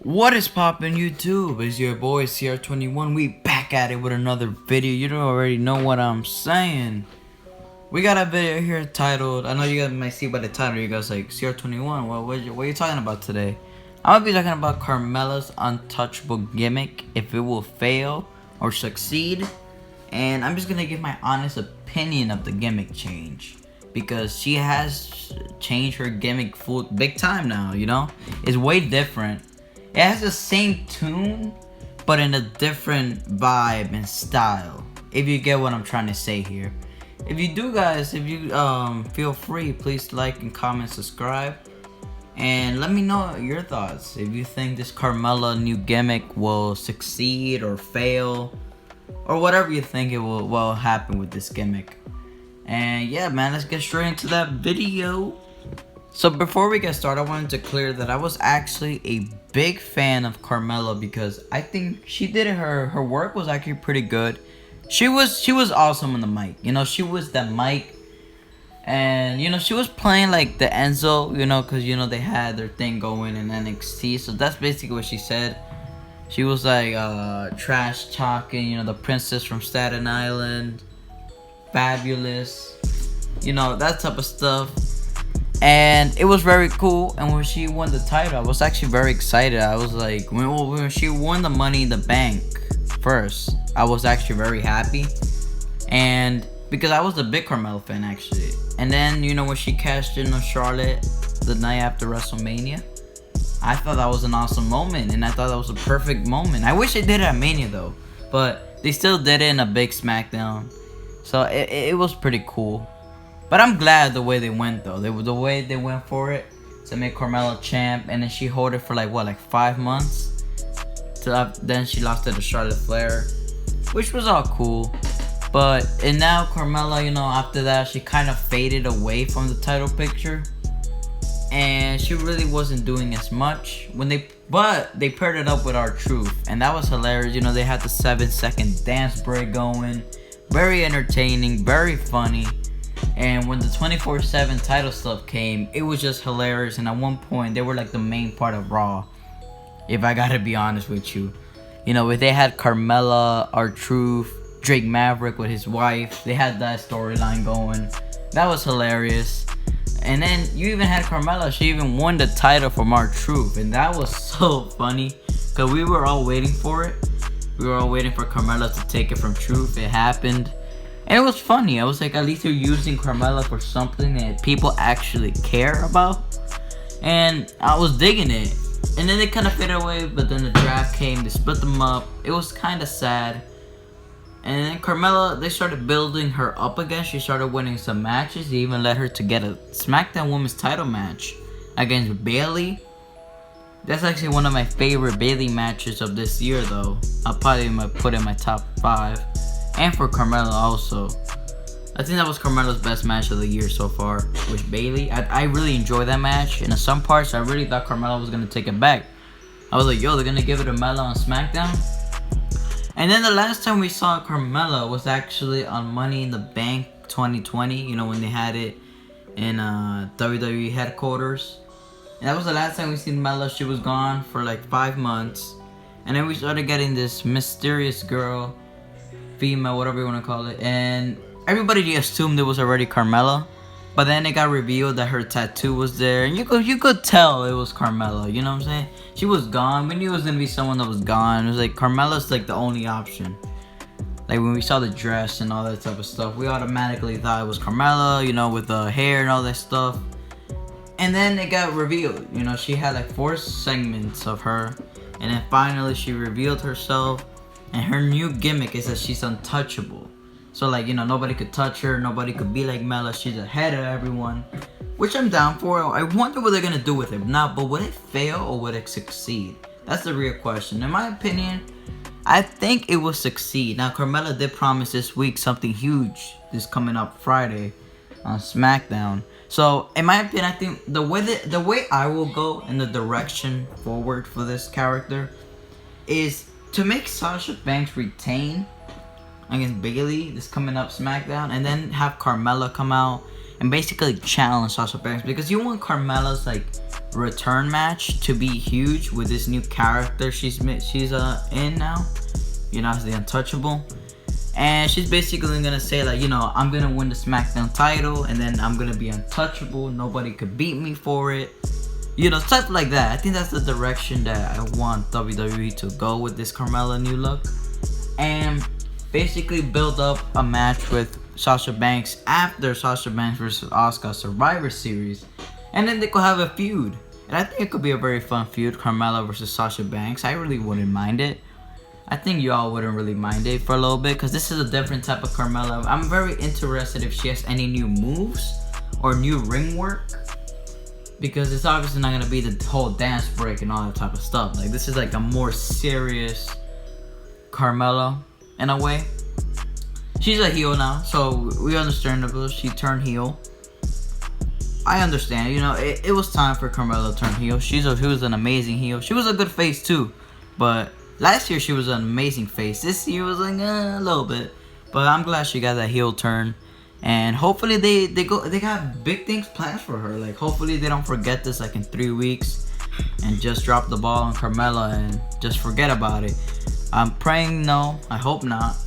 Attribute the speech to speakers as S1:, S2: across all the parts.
S1: What is poppin' YouTube? It's your boy CR21. We back at it with another video. You don't already know what I'm saying. We got a video here titled, I know you guys might see by the title, you guys like, CR21, what are you talking about today? I'm gonna be talking about Carmella's Untouchable gimmick, if it will fail or succeed. And I'm just gonna give my honest opinion of the gimmick change, because she has changed her gimmick full big time now, you know? It's way different. It has the same tune, but in a different vibe and style. If you get what I'm trying to say here. If you do, guys, if you feel free, please like and comment, subscribe, and let me know your thoughts. If you think this Carmella new gimmick will succeed or fail, or whatever you think it will happen with this gimmick. And yeah, man, let's get straight into that video. So before we get started, I wanted to clear that I was actually a big fan of Carmella, because I think she did it. Her work was actually pretty good. She was awesome on the mic. You know, she was that mic, and you know, she was playing like the Enzo. You know, because you know they had their thing going in NXT. So that's basically what she said. She was like trash talking. You know, the princess from Staten Island, fabulous. You know, that type of stuff. And it was very cool. And when she won the title, I was actually very excited. I was like, when she won the Money in the Bank first, I was actually very happy. And because I was a big Carmella fan, actually. And then, you know, when she cashed in on Charlotte the night after WrestleMania, I thought that was an awesome moment. And I thought that was a perfect moment. I wish they did it at Mania, though. But they still did it in a big SmackDown. So it was pretty cool. But I'm glad the way they went, though. The way they went for it to make Carmella champ, and then she held it for like 5 months. Then she lost it to Charlotte Flair, which was all cool. And now Carmella, you know, after that, she kind of faded away from the title picture, and she really wasn't doing as much but they paired it up with R-Truth, and that was hilarious. You know, they had the 7-second dance break going, very entertaining, very funny. And when the 24/7 title stuff came, it was just hilarious. And at one point, they were like the main part of Raw, if I gotta be honest with you. You know, they had Carmella, R-Truth, Drake Maverick with his wife. They had that storyline going. That was hilarious. And then you even had Carmella. She even won the title from R-Truth. And that was so funny, because we were all waiting for it. We were all waiting for Carmella to take it from Truth. It happened. And it was funny. I was like, at least they're using Carmella for something that people actually care about. And I was digging it. And then they kind of faded away, but then the draft came. They split them up. It was kind of sad. And then Carmella, they started building her up again. She started winning some matches. They even led her to get a SmackDown Women's title match against Bayley. That's actually one of my favorite Bayley matches of this year, though. I'll probably put it in my top 5. And for Carmella also. I think that was Carmella's best match of the year so far with Bayley. I really enjoyed that match. And in some parts, I really thought Carmella was going to take it back. I was like, yo, they're going to give it to Mella on SmackDown? And then the last time we saw Carmella was actually on Money in the Bank 2020. You know, when they had it in WWE headquarters. And that was the last time we seen Mella. She was gone for like 5 months. And then we started getting this mysterious girl, female, whatever you want to call it, and everybody assumed it was already Carmella, but then it got revealed that her tattoo was there, and you could tell it was Carmella. You know what I'm saying? She was gone. We knew it was gonna be someone that was gone. It was like Carmella's like the only option. Like when we saw the dress and all that type of stuff, we automatically thought it was Carmella, you know, with the hair and all that stuff. And then it got revealed. You know, she had like 4 segments of her, and then finally she revealed herself. And her new gimmick is that she's untouchable. So like, you know, nobody could touch her. Nobody could be like Mella. She's ahead of everyone. Which I'm down for. I wonder what they're going to do with it. Now, but would it fail or would it succeed? That's the real question. In my opinion, I think it will succeed. Now, Carmella did promise this week something huge. This coming up Friday on SmackDown. So, in my opinion, I think the way I will go in the direction forward for this character is to make Sasha Banks retain against Bayley this coming up SmackDown, and then have Carmella come out and basically challenge Sasha Banks, because you want Carmella's like return match to be huge with this new character she's in now, you know, as the Untouchable. And she's basically gonna say like, you know, I'm gonna win the SmackDown title and then I'm gonna be untouchable, nobody could beat me for it, you know, stuff like that. I think that's the direction that I want WWE to go with this Carmella new look, and basically build up a match with Sasha Banks after Sasha Banks versus Asuka Survivor Series, and then they could have a feud. And I think it could be a very fun feud, Carmella versus Sasha Banks. I really wouldn't mind it. I think y'all wouldn't really mind it for a little bit, because this is a different type of Carmella. I'm very interested if she has any new moves or new ring work, because it's obviously not gonna be the whole dance break and all that type of stuff. Like, this is like a more serious Carmella in a way. She's a heel now, so we understandable. She turned heel. I understand, you know, it was time for Carmella to turn heel. She was an amazing heel. She was a good face too, but last year she was an amazing face. This year was like a little bit, but I'm glad she got that heel turn, and hopefully they got big things planned for her. Like, hopefully they don't forget this like in 3 weeks and just drop the ball on Carmella and just forget about it. I'm praying no, I hope not.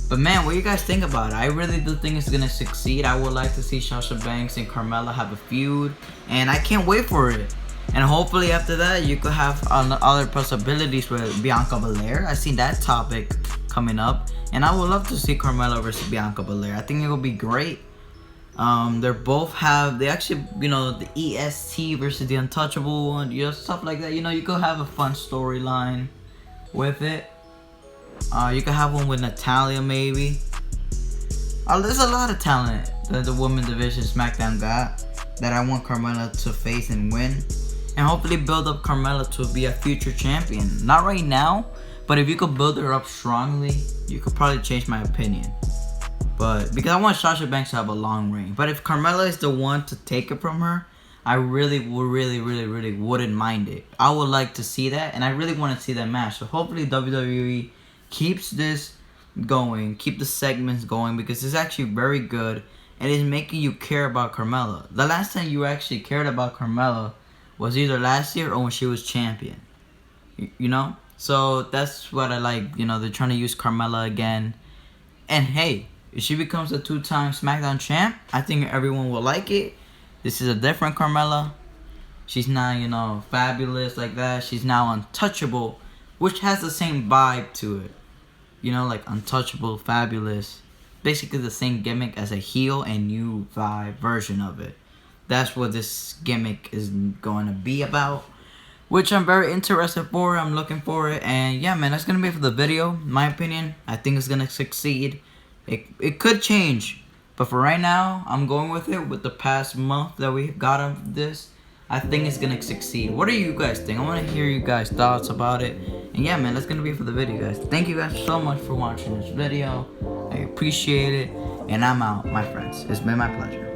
S1: But man, what do you guys think about it? I really do think it's gonna succeed. I would like to see Sasha Banks and Carmella have a feud, and I can't wait for it. And hopefully after that, you could have other possibilities with Bianca Belair. I see that topic coming up, and I would love to see Carmella versus Bianca Belair. I think it would be great. They actually, you know, the EST versus the Untouchable one, you know, stuff like that. You know, you could have a fun storyline with it. You could have one with Natalya maybe. There's a lot of talent that the women's division SmackDown got that I want Carmella to face and win. And hopefully build up Carmella to be a future champion. Not right now, but if you could build her up strongly, you could probably change my opinion. But because I want Sasha Banks to have a long reign. But if Carmella is the one to take it from her, I really wouldn't mind it. I would like to see that, and I really want to see that match. So hopefully WWE keeps this going, keep the segments going, because it's actually very good and it's making you care about Carmella. The last time you actually cared about Carmella was either last year or when she was champion. You know? So that's what I like. You know, they're trying to use Carmella again. And hey, if she becomes a 2-time SmackDown champ, I think everyone will like it. This is a different Carmella. She's not, you know, fabulous like that. She's now untouchable, which has the same vibe to it. You know, like untouchable, fabulous. Basically the same gimmick as a heel and new vibe version of it. That's what this gimmick is going to be about, which I'm very interested for. I'm looking for it. And yeah, man, that's going to be it for the video. My opinion, I think it's going to succeed. It could change, but for right now, I'm going with it. With the past month that we got of this, I think it's gonna succeed. What do you guys think? I want to hear you guys' thoughts about it. And yeah, man, that's gonna be it for the video, guys. Thank you guys so much for watching this video. I appreciate it. And I'm out, my friends. It's been my pleasure.